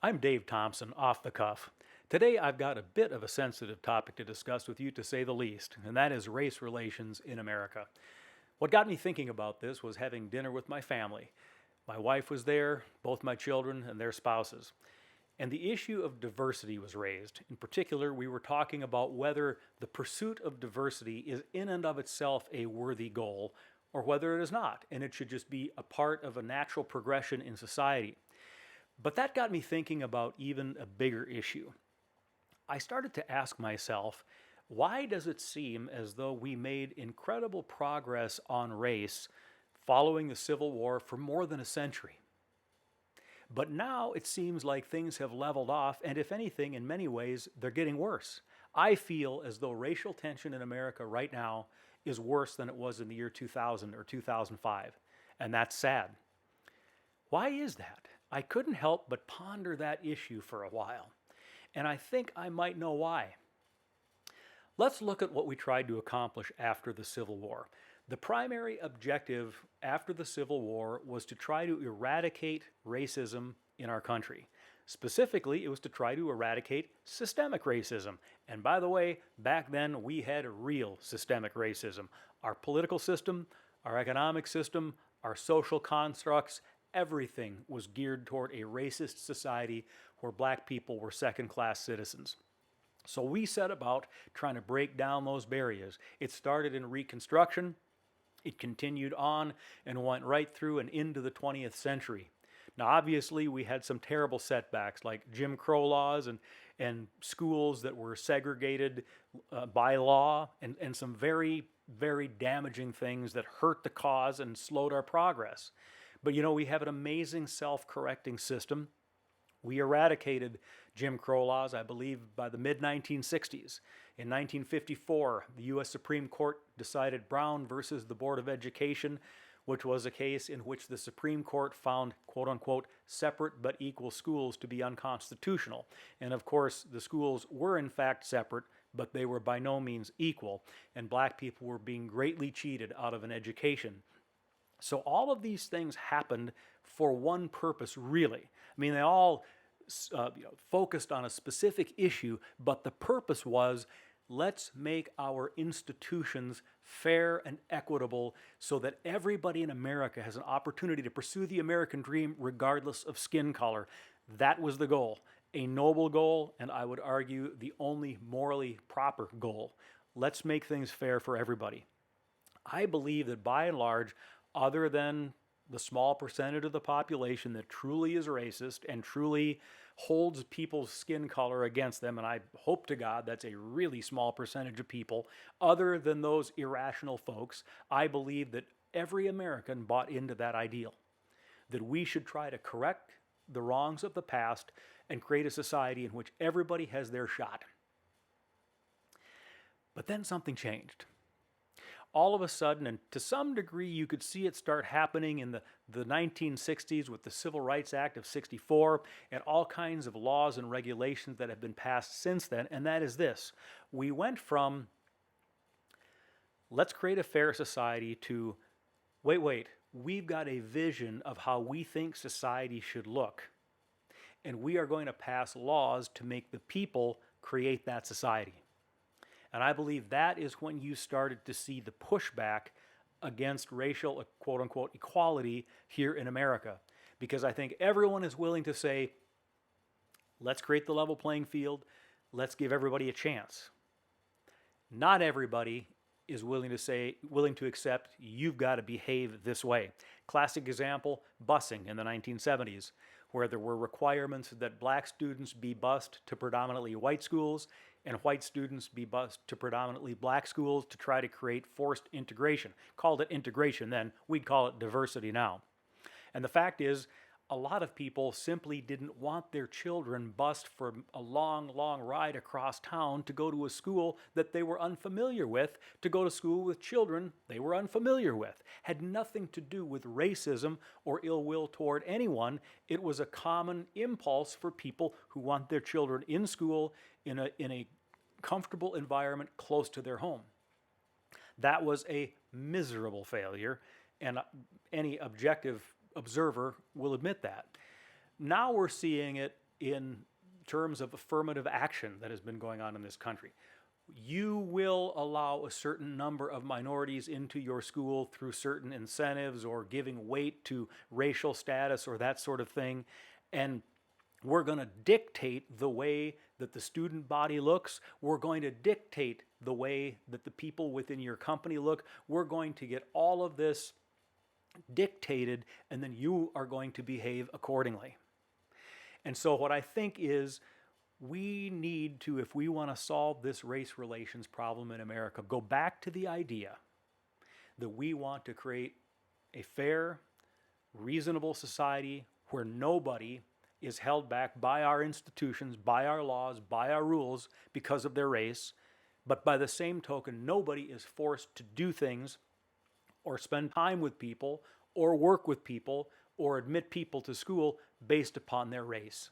I'm Dave Thompson, off the cuff. Today I've got a bit of a sensitive topic to discuss with you, to say the least, and that is race relations in America. What got me thinking about this was having dinner with my family. My wife was there, both my children and their spouses. And the issue of diversity was raised. In particular, we were talking about whether the pursuit of diversity is in and of itself a worthy goal, or whether it is not, and it should just be a part of a natural progression in society. But that got me thinking about even a bigger issue. I started to ask myself, why does it seem as though we made incredible progress on race following the Civil War for more than a century? But now it seems like things have leveled off, and if anything, in many ways, they're getting worse. I feel as though racial tension in America right now is worse than it was in the year 2000 or 2005, and that's sad. Why is that? I couldn't help but ponder that issue for a while, and I think I might know why. Let's look at what we tried to accomplish after the Civil War. The primary objective after the Civil War was to try to eradicate racism in our country. Specifically, it was to try to eradicate systemic racism. And by the way, back then we had real systemic racism. Our political system, our economic system, our social constructs, everything was geared toward a racist society where black people were second-class citizens. So we set about trying to break down those barriers. It started in Reconstruction. It continued on and went right through and into the 20th century. Now, obviously, we had some terrible setbacks like Jim Crow laws and schools that were segregated by law, and some very, very damaging things that hurt the cause and slowed our progress. But we have an amazing self-correcting system. We eradicated Jim Crow laws, I believe, by the mid-1960s. In 1954, the U.S. Supreme Court decided Brown versus the Board of Education, which was a case in which the Supreme Court found, quote-unquote, separate but equal schools to be unconstitutional. And of course, the schools were in fact separate, but they were by no means equal, and black people were being greatly cheated out of an education. So all of these things happened for one purpose, really. I mean, they all focused on a specific issue, but the purpose was, let's make our institutions fair and equitable so that everybody in America has an opportunity to pursue the American dream regardless of skin color. That was the goal, a noble goal, and I would argue the only morally proper goal. Let's make things fair for everybody. I believe that by and large, other than the small percentage of the population that truly is racist and truly holds people's skin color against them, and I hope to God that's a really small percentage of people, other than those irrational folks, I believe that every American bought into that ideal, that we should try to correct the wrongs of the past and create a society in which everybody has their shot. But then something changed. All of a sudden, and to some degree you could see it start happening in the 1960s with the Civil Rights Act of '64 and all kinds of laws and regulations that have been passed since then, and that is this. We went from, let's create a fair society, to, wait, we've got a vision of how we think society should look, and we are going to pass laws to make the people create that society. And I believe that is when you started to see the pushback against racial, quote-unquote, equality here in America. Because I think everyone is willing to say, let's create the level playing field, let's give everybody a chance. Not everybody is willing to accept, you've got to behave this way. Classic example, busing in the 1970s, where there were requirements that black students be bused to predominantly white schools and white students be bused to predominantly black schools to try to create forced integration. Called it integration then, we'd call it diversity now. And the fact is, a lot of people simply didn't want their children bused for a long, long ride across town to go to a school that they were unfamiliar with, to go to school with children they were unfamiliar with. Had nothing to do with racism or ill will toward anyone. It was a common impulse for people who want their children in school in a comfortable environment close to their home. That was a miserable failure, and any objective observer will admit that. Now we're seeing it in terms of affirmative action that has been going on in this country. You will allow a certain number of minorities into your school through certain incentives or giving weight to racial status or that sort of thing. And we're going to dictate the way that the student body looks. We're going to dictate the way that the people within your company look. We're going to get all of this dictated, and then you are going to behave accordingly. And so what I think is we need to, if we want to solve this race relations problem in America, go back to the idea that we want to create a fair, reasonable society where nobody is held back by our institutions, by our laws, by our rules because of their race. But by the same token, nobody is forced to do things or spend time with people or work with people or admit people to school based upon their race.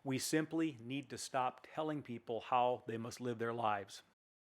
We simply need to stop telling people how they must live their lives.